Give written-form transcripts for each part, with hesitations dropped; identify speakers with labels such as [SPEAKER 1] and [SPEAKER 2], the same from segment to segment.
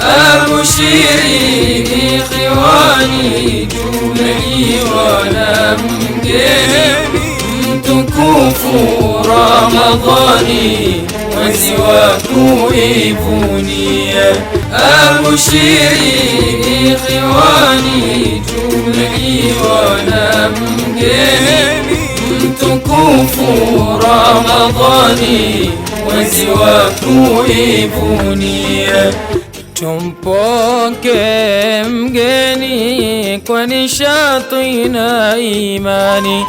[SPEAKER 1] Abushiri ikhwani, tumeiwa na mgeni mtukufu Ramadhani, mwezi wa kuivunia. Abushiri ikhwani, tumeiwa na mgeni mtukufu Ramadhani, mwezi wa kuivunia. Tumpoke mgeni kwa nishati na imani,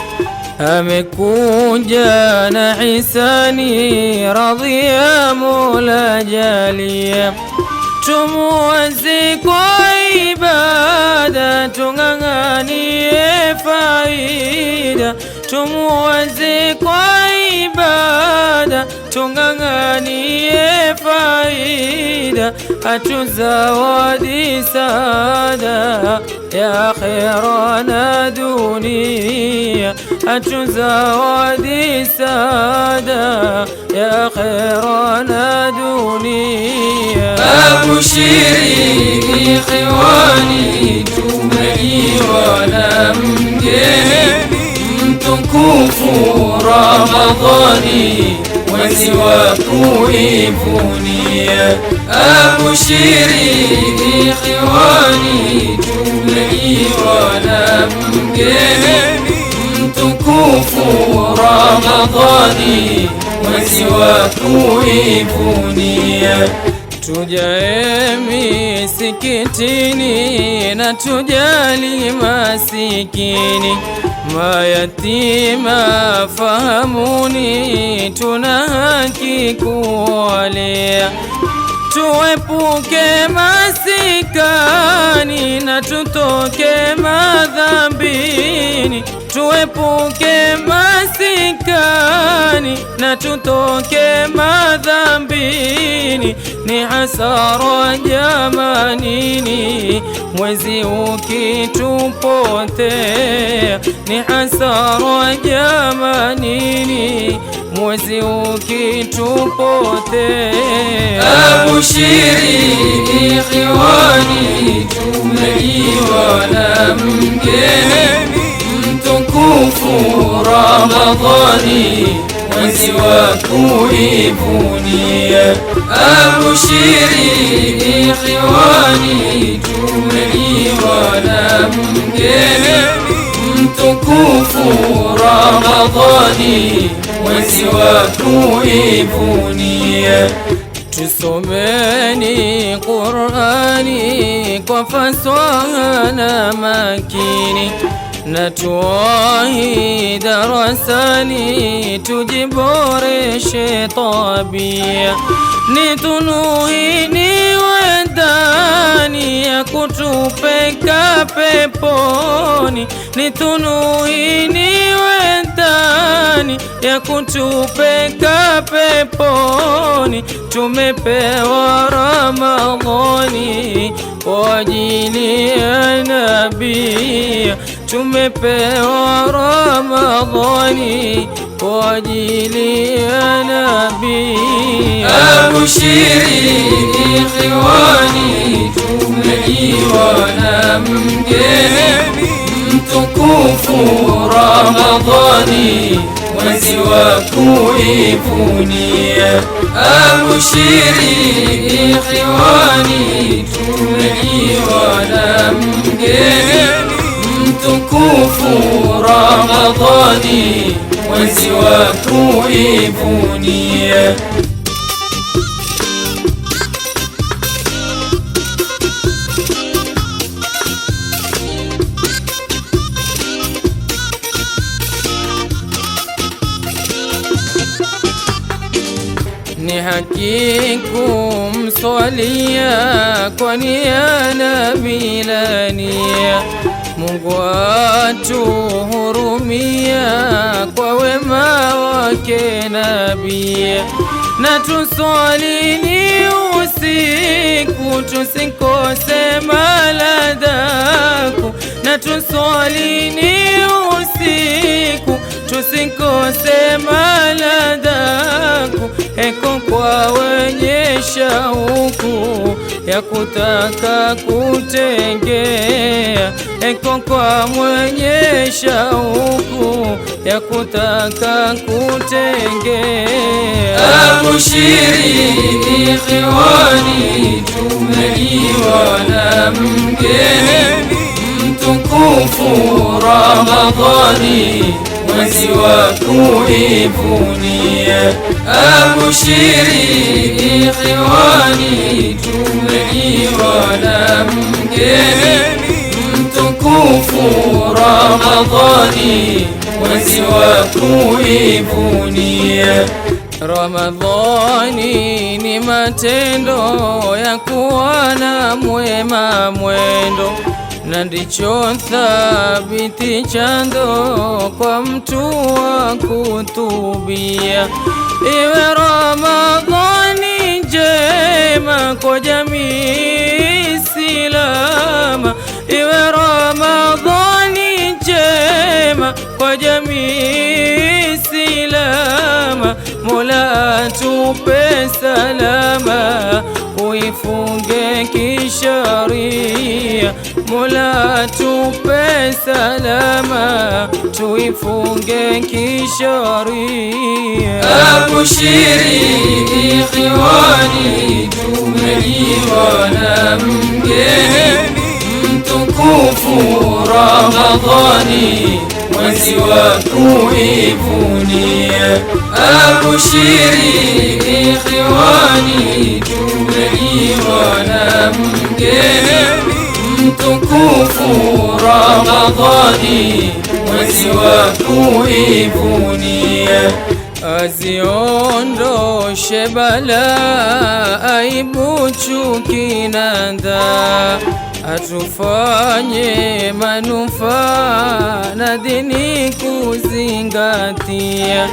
[SPEAKER 1] amekuja na hisani, radhiya Mola jalia. Tumuwazi kwa ibada, tung'ang'anie faida. Tumuwazi kwa ibada, tung'ang'anie faida. Atuzawadi saada ya akhira na dunia. Atuzawadi saada ya akhira na dunia. Abushiri ikhwani, tumeiwa na mgeni mtukufu Ramadhani, mwezi wa kuivunia. Abushiri ikhwani, tumeiwa na mgeni mtukufu Ramadhani, mwezi wa kuivunia. Tujae misikitini na tujali masikini, mayatima fahamuni, tuna haki kuwalea. Tuepuke masikani na tutoke madhambini. Tuepuke masikani na tutoke madhambini. Ni hasara jamanini, mwezi ukitupotea. Ni hasara jamanini, mwezi ukitupotea. Abushiri ikhwani, tumeiwa na mgeni mtukufu Ramadhani, mwezi wa kuivunia. Abushiri ikhwani, tumeiwa na mgeni mtukufu Ramadhani, mwezi wa kuivunia. Tusomeni Qur'ani kwa fasaha na makini, na tuwahi darasani tujiboreshe tabia. Ni tunuhi niwe ndani ya kutupeka peponi. Ni tunuhi niwe ndani ya kutupeka peponi. Tumepewa Ramadhani kwa ajili ya nabii. Tumepewa Ramadhani kwa ajili ya nabii. Abushiri ikhwani, tumeiwa na mgeni mtukufu Ramadhani, mwezi wa kuivunia. Abushiri ikhwani, tumeiwa na mgeni mtukufu Ramadhani, mwezi wa kuivunia. Ni haki kumswalia, kwani ya nabii la nia. Mungu atuhurumia kwa wema wake nabii. Na tuswalini usiku, tusikose maladaku. Na tuswalini usiku, tusikose maladaku. Eko kwa wenye shauku ya kutaka kutengea, eko kwa mwenye shauku ya kutaka kutengea.
[SPEAKER 2] Abushiri ikhwani, tumeliwa na mgeni mtukufu Ramadhani, mwezi wa kuivunia. Abushiri ikhwani, tumeliwa na mgeni mtukufu Ramadhani, mwezi wa kuivunia.
[SPEAKER 1] Ramadhani ni matendo ya kuwa na mwema mwendo, na ndicho thabiti chando kwa mtu wa kutubia. Iwe Ramadhani njema kwa jamii silama, iwe Ramadhani njema kwa jamii silama. Mola atupe salama, uifunge kisharia. Mola atupe salama, tuifunge kisharia.
[SPEAKER 2] Abushiri ikhwani, tumeliwa na mgeni mtukufu Ramadhani, mwezi wa kuivunia. Abushiri ikhwani, tumeliwa na mgeni mtukufu Ramadhani, mwezi wa kuivunia.
[SPEAKER 1] Aziondoshe bala, aibu, chuki na ndhaa, atufanye manufaa na dini kuzingatia.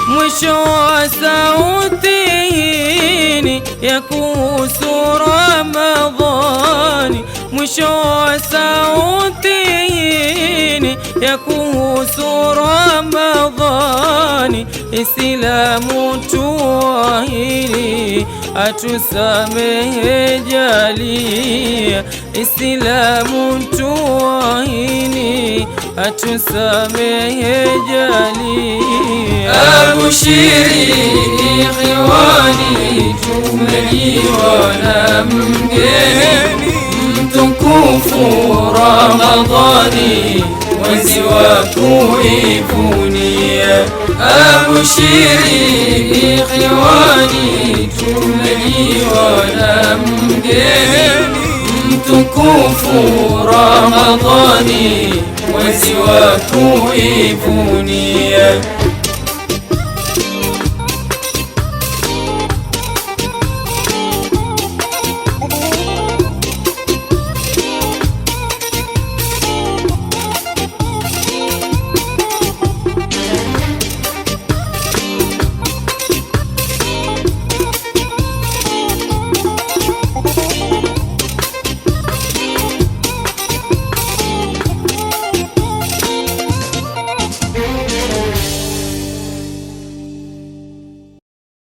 [SPEAKER 1] Mwisho wa sauti hii ya kuhusu Ramadhani, mwisho wa sauti hii ya kuhusu Ramadhani. Islamu tuahidi, atusamehe jalia. Islamu tuahidi, atusamehe jalia.
[SPEAKER 2] Abushiri ikhwani, tumeliwa na mgeni mtukufu Ramadhani, mwezi wa kuivunia. Abushiri ikhwani, tumeliwa na mgeni mtukufu Ramadhani, mwezi wa kuivunia.